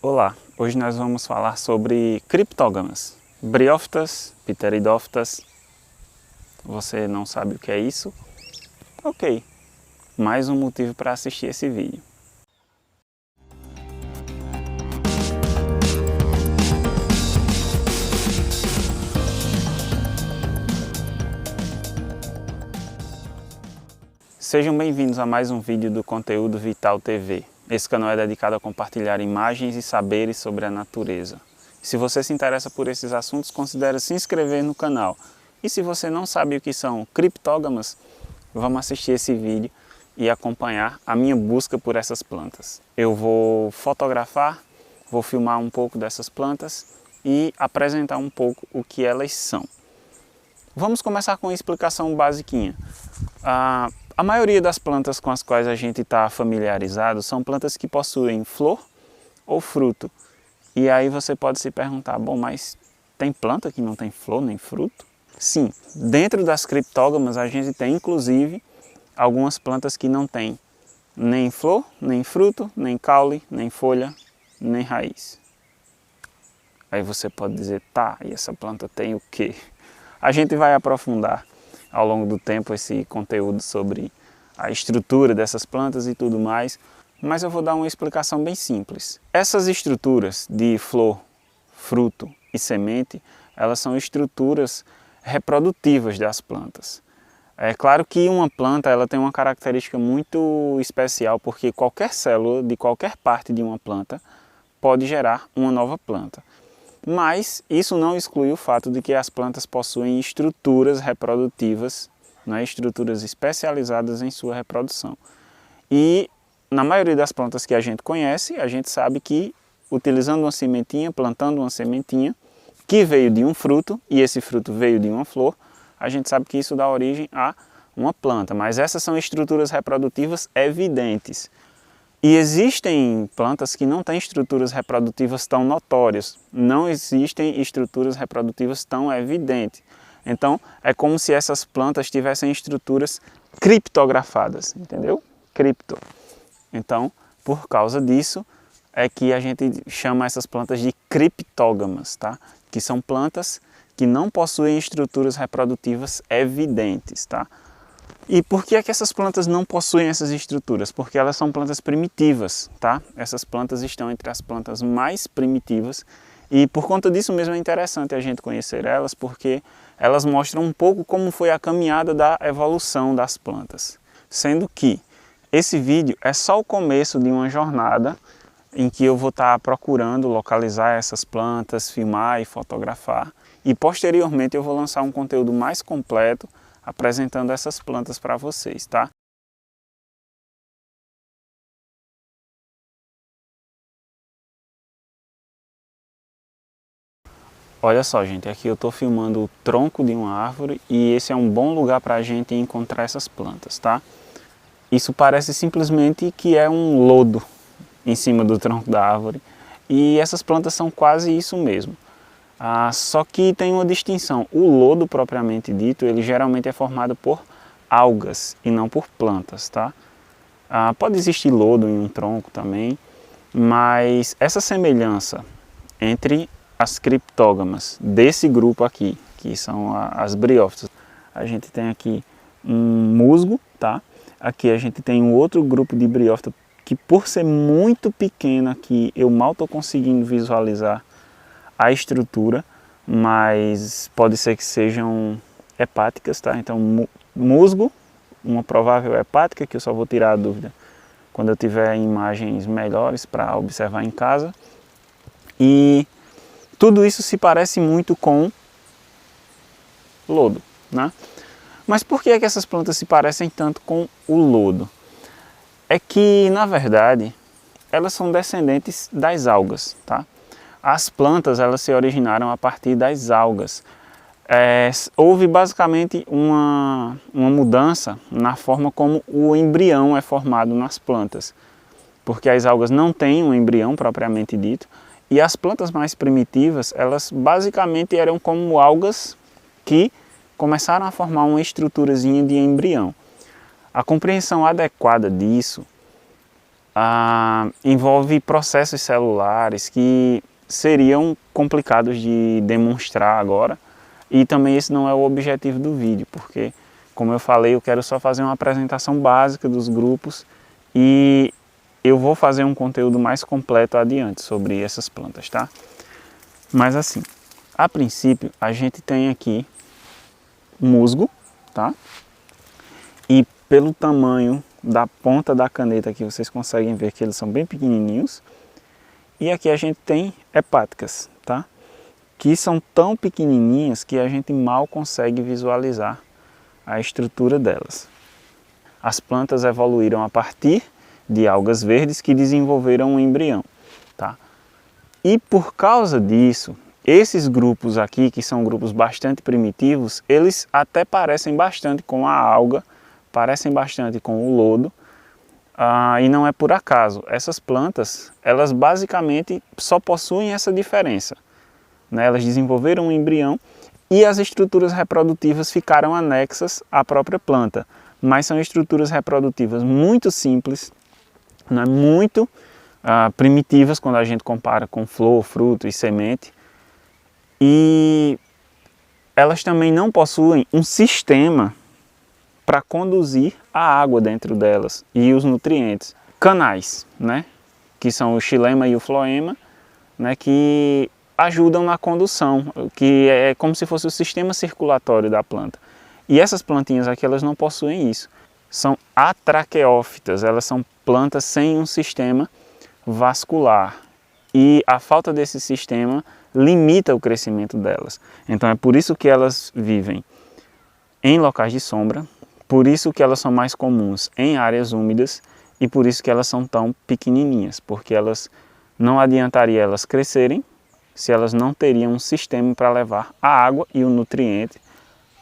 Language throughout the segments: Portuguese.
Olá, hoje nós vamos falar sobre criptógamas, briófitas, pteridófitas. Você não sabe o que é isso? Ok, mais um motivo para assistir esse vídeo. Sejam bem-vindos a mais um vídeo do Conteúdo Vital TV. Esse canal é dedicado a compartilhar imagens e saberes sobre a natureza. Se você se interessa por esses assuntos, considere se inscrever no canal. E se você não sabe o que são criptógamas, vamos assistir esse vídeo e acompanhar a minha busca por essas plantas. Eu vou fotografar, vou filmar um pouco dessas plantas e apresentar um pouco o que elas são. Vamos começar com uma explicação basiquinha. A maioria das plantas com as quais a gente está familiarizado são plantas que possuem flor ou fruto. E aí você pode se perguntar, bom, mas tem planta que não tem flor nem fruto? Sim, dentro das criptógamas a gente tem inclusive algumas plantas que não têm nem flor, nem fruto, nem caule, nem folha, nem raiz. Aí você pode dizer, tá, e essa planta tem o quê? A gente vai aprofundar ao longo do tempo esse conteúdo sobre a estrutura dessas plantas e tudo mais, mas eu vou dar uma explicação bem simples. Essas estruturas de flor, fruto e semente, elas são estruturas reprodutivas das plantas. É claro que uma planta ela tem uma característica muito especial, porque qualquer célula de qualquer parte de uma planta pode gerar uma nova planta. Mas isso não exclui o fato de que as plantas possuem estruturas reprodutivas, estruturas especializadas em sua reprodução. E na maioria das plantas que a gente conhece, a gente sabe que utilizando uma sementinha, plantando uma sementinha, que veio de um fruto, e esse fruto veio de uma flor, a gente sabe que isso dá origem a uma planta. Mas essas são estruturas reprodutivas evidentes. E existem plantas que não têm estruturas reprodutivas tão notórias, não existem estruturas reprodutivas tão evidentes. Então, é como se essas plantas tivessem estruturas criptografadas, entendeu? Cripto. Então, por causa disso, é que a gente chama essas plantas de criptógamas, tá? Que são plantas que não possuem estruturas reprodutivas evidentes, tá? E por que é que essas plantas não possuem essas estruturas? Porque elas são plantas primitivas, tá? Essas plantas estão entre as plantas mais primitivas e por conta disso mesmo é interessante a gente conhecer elas, porque elas mostram um pouco como foi a caminhada da evolução das plantas. Sendo que esse vídeo é só o começo de uma jornada em que eu vou estar procurando localizar essas plantas, filmar e fotografar. E posteriormente eu vou lançar um conteúdo mais completo apresentando essas plantas para vocês, tá? Olha só, gente, aqui eu estou filmando o tronco de uma árvore e esse é um bom lugar para a gente encontrar essas plantas, tá? Isso parece simplesmente que é um lodo em cima do tronco da árvore e essas plantas são quase isso mesmo. Só que tem uma distinção, o lodo propriamente dito, ele geralmente é formado por algas e não por plantas, tá? Pode existir lodo em um tronco também, mas essa semelhança entre as criptógamas desse grupo aqui, que são as briófitas, a gente tem aqui um musgo, tá? Aqui a gente tem um outro grupo de briófita que por ser muito pequeno aqui, eu mal estou conseguindo visualizar a estrutura, mas pode ser que sejam hepáticas, tá? Então musgo, uma provável hepática, que eu só vou tirar a dúvida quando eu tiver imagens melhores para observar em casa. E tudo isso se parece muito com lodo, né? Mas por que é que essas plantas se parecem tanto com o lodo? É que, na verdade, elas são descendentes das algas, tá? As plantas elas se originaram a partir das algas. Houve basicamente uma mudança na forma como o embrião é formado nas plantas. Porque as algas não têm um embrião propriamente dito. E as plantas mais primitivas, elas basicamente eram como algas que começaram a formar uma estruturazinha de embrião. A compreensão adequada disso envolve processos celulares que seriam complicados de demonstrar agora, e também esse não é o objetivo do vídeo, porque, como eu falei, eu quero só fazer uma apresentação básica dos grupos e eu vou fazer um conteúdo mais completo adiante sobre essas plantas, tá? Mas assim, a princípio a gente tem aqui musgo, tá? E pelo tamanho da ponta da caneta aqui vocês conseguem ver que eles são bem pequenininhos. E aqui a gente tem hepáticas, tá? Que são tão pequenininhas que a gente mal consegue visualizar a estrutura delas. As plantas evoluíram a partir de algas verdes que desenvolveram um embrião, tá? E por causa disso, esses grupos aqui, que são grupos bastante primitivos, eles até parecem bastante com a alga, parecem bastante com o lodo, e não é por acaso. Essas plantas, elas basicamente só possuem essa diferença, né? Elas desenvolveram um embrião e as estruturas reprodutivas ficaram anexas à própria planta, mas são estruturas reprodutivas muito simples, né? Muito primitivas quando a gente compara com flor, fruto e semente, e elas também não possuem um sistema para conduzir a água dentro delas e os nutrientes. Canais, né, que são o xilema e o floema, né, que ajudam na condução, que é como se fosse o sistema circulatório da planta. E essas plantinhas aqui, elas não possuem isso. São atraqueófitas, elas são plantas sem um sistema vascular. E a falta desse sistema limita o crescimento delas. Então é por isso que elas vivem em locais de sombra, por isso que elas são mais comuns em áreas úmidas e por isso que elas são tão pequenininhas, porque elas não adiantaria elas crescerem se elas não teriam um sistema para levar a água e o nutriente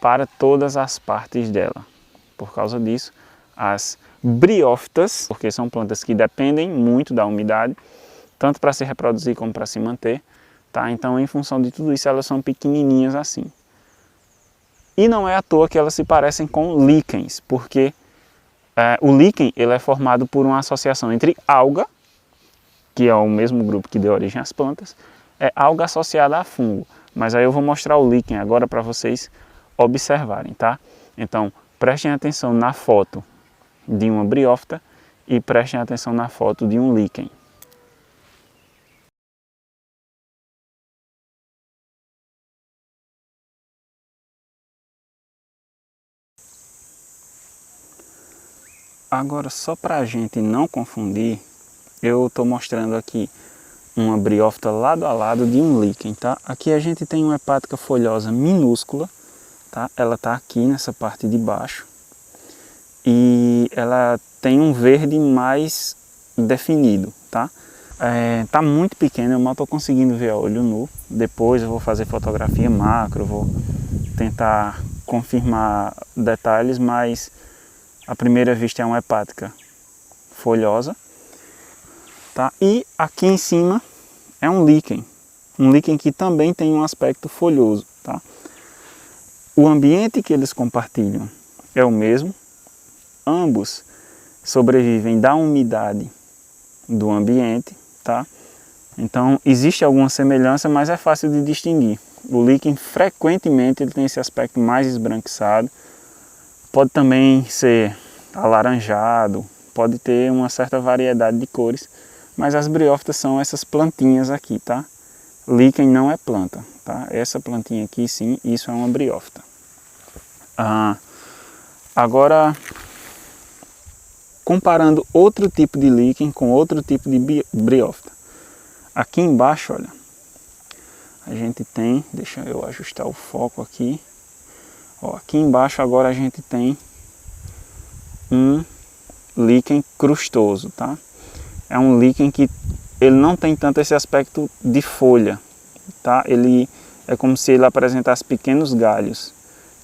para todas as partes dela. Por causa disso, as briófitas, porque são plantas que dependem muito da umidade, tanto para se reproduzir como para se manter, tá? Então, em função de tudo isso, elas são pequenininhas assim. E não é à toa que elas se parecem com líquens, porque o líquen ele é formado por uma associação entre alga, que é o mesmo grupo que deu origem às plantas, é alga associada a fungo. Mas aí eu vou mostrar o líquen agora para vocês observarem, tá? Então, prestem atenção na foto de uma briófita e prestem atenção na foto de um líquen. Agora, só para a gente não confundir, eu estou mostrando aqui uma briófita lado a lado de um líquen, tá? Aqui a gente tem uma hepática folhosa minúscula, tá? Ela está aqui nessa parte de baixo e ela tem um verde mais definido, tá? Tá muito pequena, eu mal estou conseguindo ver a olho nu. Depois eu vou fazer fotografia macro, vou tentar confirmar detalhes, mas à primeira vista é uma hepática folhosa, tá? E aqui em cima é um líquen que também tem um aspecto folhoso, tá? O ambiente que eles compartilham é o mesmo, ambos sobrevivem da umidade do ambiente, tá? Então existe alguma semelhança, mas é fácil de distinguir. O líquen frequentemente ele tem esse aspecto mais esbranquiçado, pode também ser alaranjado, pode ter uma certa variedade de cores, mas as briófitas são essas plantinhas aqui, tá? Líquen não é planta, tá? Essa plantinha aqui sim, isso é uma briófita. Agora, comparando outro tipo de líquen com outro tipo de briófita. Aqui embaixo, olha, a gente tem, deixa eu ajustar o foco aqui. Ó, aqui embaixo agora a gente tem um líquen crustoso, tá? É um líquen que ele não tem tanto esse aspecto de folha, tá? Ele é como se ele apresentasse pequenos galhos,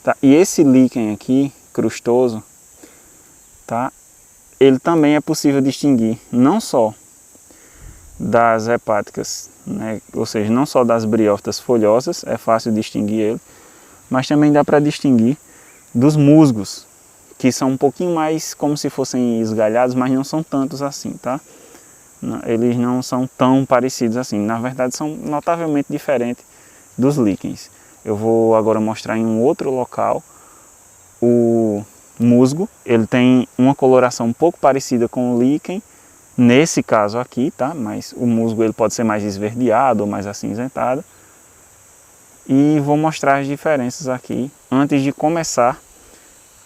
tá? E esse líquen aqui, crustoso, tá? Ele também é possível distinguir não só das hepáticas, né? Ou seja, não só das briófitas folhosas, é fácil distinguir ele, mas também dá para distinguir dos musgos, que são um pouquinho mais como se fossem esgalhados, mas não são tantos assim, tá? eles não são tão parecidos assim. Na verdade, são notavelmente diferentes dos líquens. Eu vou agora mostrar em um outro local o musgo. Ele tem uma coloração um pouco parecida com o líquen, nesse caso aqui, tá? Mas o musgo ele pode ser mais esverdeado ou mais acinzentado. E vou mostrar as diferenças aqui antes de começar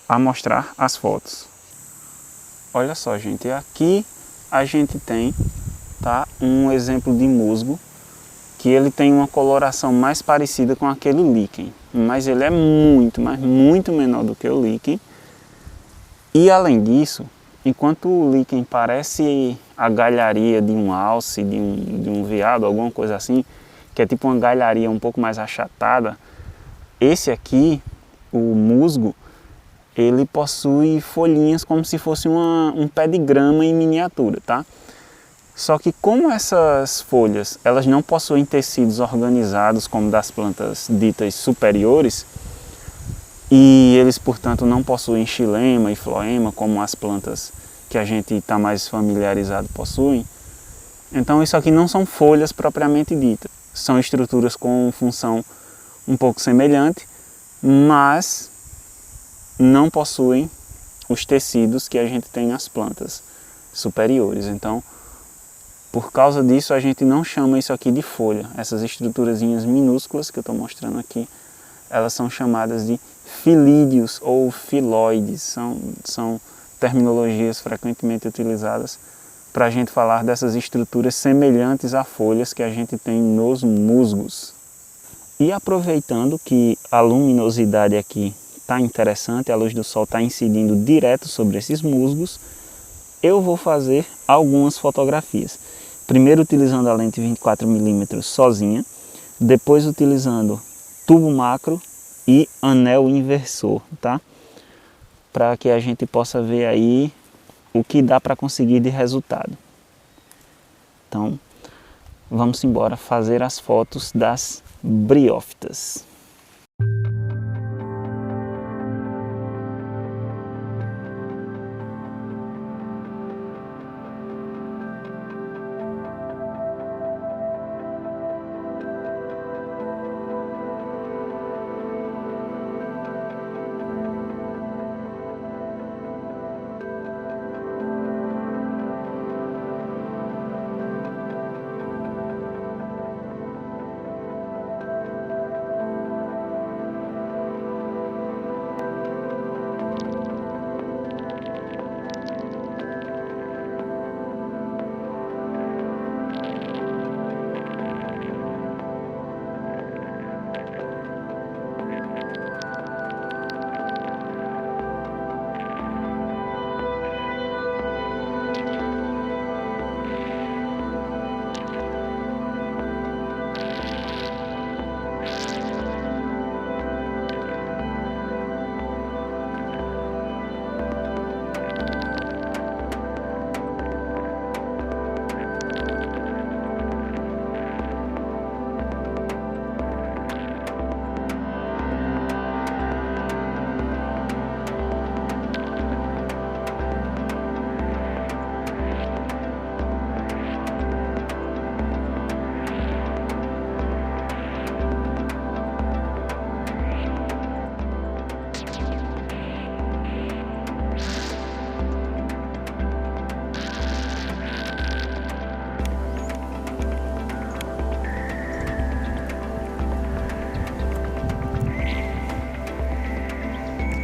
a mostrar as fotos. Olha só, gente, aqui a gente tem, tá, um exemplo de musgo que ele tem uma coloração mais parecida com aquele líquen, mas ele é muito, mas muito menor do que o líquen. E além disso, enquanto o líquen parece a galharia de um alce, de um veado, alguma coisa assim, que é tipo uma galharia um pouco mais achatada, esse aqui, o musgo, ele possui folhinhas como se fosse um pé de grama em miniatura, tá? Só que como essas folhas, elas não possuem tecidos organizados como das plantas ditas superiores, e eles, portanto, não possuem xilema e floema como as plantas que a gente está mais familiarizado possuem, então isso aqui não são folhas propriamente ditas. São estruturas com função um pouco semelhante, mas não possuem os tecidos que a gente tem nas plantas superiores. Então, por causa disso, a gente não chama isso aqui de folha. Essas estruturazinhas minúsculas que eu estou mostrando aqui, elas são chamadas de filídeos ou filóides. São terminologias frequentemente utilizadas para a gente falar dessas estruturas semelhantes a folhas que a gente tem nos musgos. E aproveitando que a luminosidade aqui está interessante, a luz do sol está incidindo direto sobre esses musgos, eu vou fazer algumas fotografias. Primeiro utilizando a lente 24mm sozinha, depois utilizando tubo macro e anel inversor, tá? Para que a gente possa ver aí o que dá para conseguir de resultado. Então, vamos embora fazer as fotos das briófitas.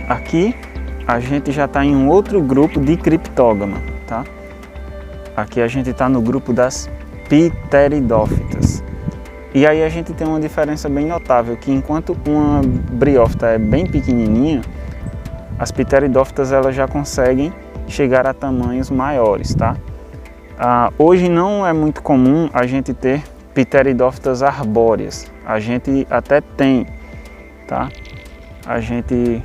Aqui a gente já está em um outro grupo de criptógama, tá? Aqui a gente está no grupo das pteridófitas. E aí a gente tem uma diferença bem notável, que enquanto uma briófita é bem pequenininha, as pteridófitas elas já conseguem chegar a tamanhos maiores, tá? Hoje não é muito comum a gente ter pteridófitas arbóreas. A gente até tem, tá? A gente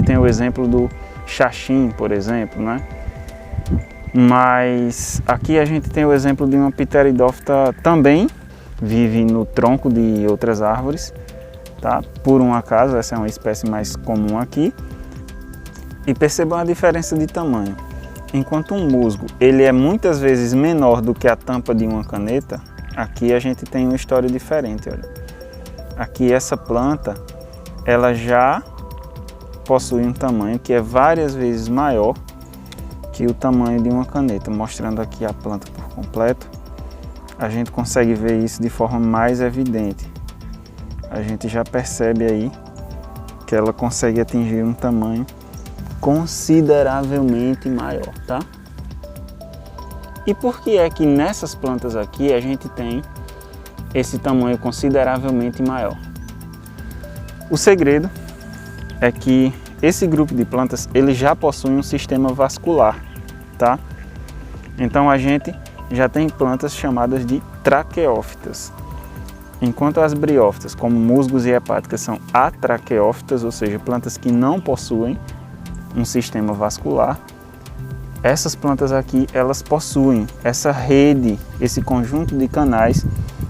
tem o exemplo do xaxim, por exemplo, né? Mas aqui a gente tem o exemplo de uma pteridófita também, vive no tronco de outras árvores, tá? Por um acaso, essa é uma espécie mais comum aqui. E percebam a diferença de tamanho. Enquanto um musgo ele é muitas vezes menor do que a tampa de uma caneta, aqui a gente tem uma história diferente. Olha. Aqui essa planta ela já possui um tamanho que é várias vezes maior que o tamanho de uma caneta. Mostrando aqui a planta por completo, a gente consegue ver isso de forma mais evidente. A gente já percebe aí que ela consegue atingir um tamanho consideravelmente maior, tá? E por que é que nessas plantas aqui a gente tem esse tamanho consideravelmente maior? O segredo é que esse grupo de plantas ele já possui um sistema vascular, tá? Então a gente já tem plantas chamadas de traqueófitas. Enquanto as briófitas, como musgos e hepáticas, são atraqueófitas, ou seja, plantas que não possuem um sistema vascular, essas plantas aqui elas possuem essa rede, esse conjunto de canais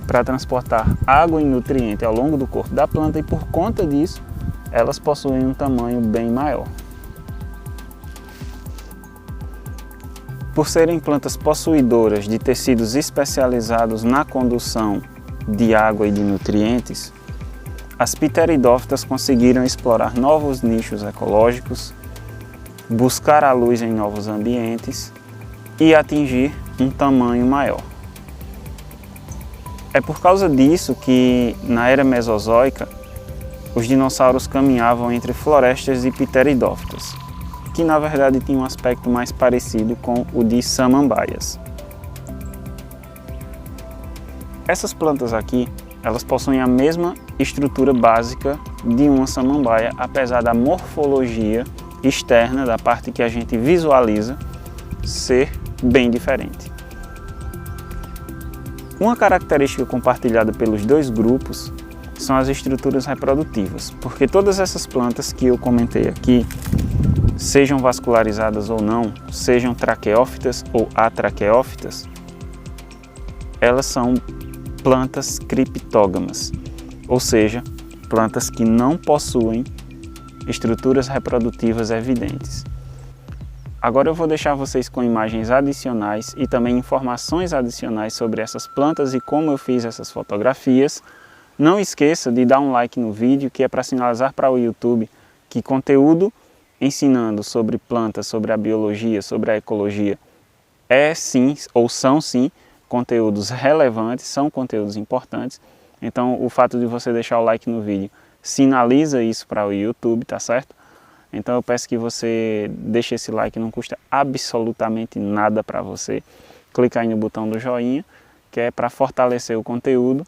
para transportar água e nutriente ao longo do corpo da planta, e por conta disso elas possuem um tamanho bem maior. Por serem plantas possuidoras de tecidos especializados na condução de água e de nutrientes, as pteridófitas conseguiram explorar novos nichos ecológicos, buscar a luz em novos ambientes e atingir um tamanho maior. É por causa disso que, na era mesozoica, os dinossauros caminhavam entre florestas de pteridófitas, que na verdade tinham um aspecto mais parecido com o de samambaias. Essas plantas aqui, elas possuem a mesma estrutura básica de uma samambaia, apesar da morfologia externa, da parte que a gente visualiza, ser bem diferente. Uma característica compartilhada pelos dois grupos são as estruturas reprodutivas, porque todas essas plantas que eu comentei aqui, sejam vascularizadas ou não, sejam traqueófitas ou atraqueófitas, elas são plantas criptógamas, ou seja, plantas que não possuem estruturas reprodutivas evidentes. Agora eu vou deixar vocês com imagens adicionais e também informações adicionais sobre essas plantas e como eu fiz essas fotografias. Não esqueça de dar um like no vídeo, que é para sinalizar para o YouTube que conteúdo ensinando sobre plantas, sobre a biologia, sobre a ecologia é sim, ou são sim, conteúdos relevantes, são conteúdos importantes. Então o fato de você deixar o like no vídeo sinaliza isso para o YouTube, tá certo? Então eu peço que você deixe esse like, não custa absolutamente nada para você. Clica aí no botão do joinha, que é para fortalecer o conteúdo.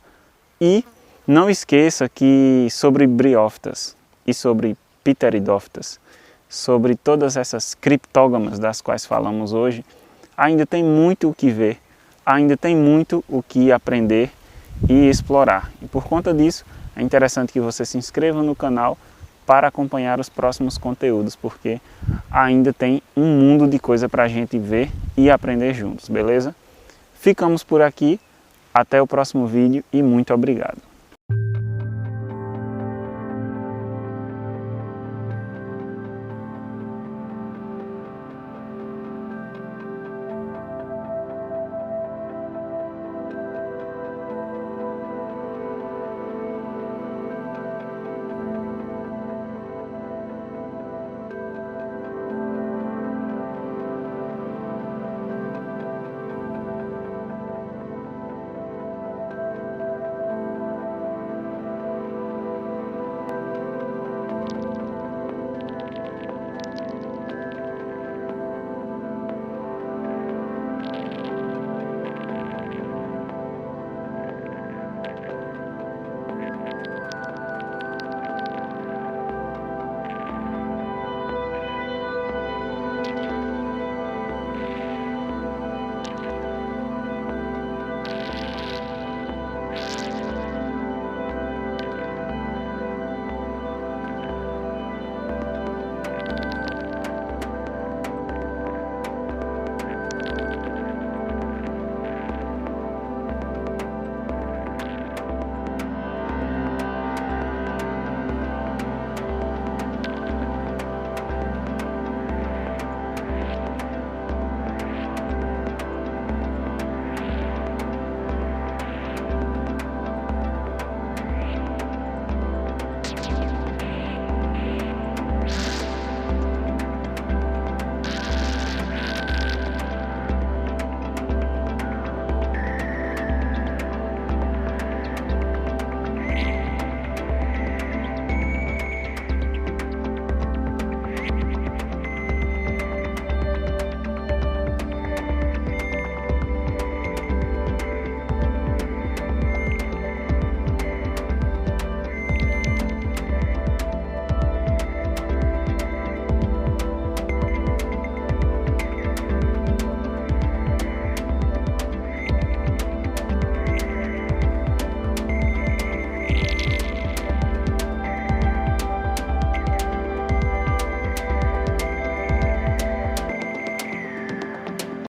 E não esqueça que sobre briófitas e sobre pteridófitas, sobre todas essas criptógamas das quais falamos hoje, ainda tem muito o que ver, ainda tem muito o que aprender e explorar. E por conta disso, é interessante que você se inscreva no canal para acompanhar os próximos conteúdos, porque ainda tem um mundo de coisa para a gente ver e aprender juntos, beleza? Ficamos por aqui, até o próximo vídeo e muito obrigado.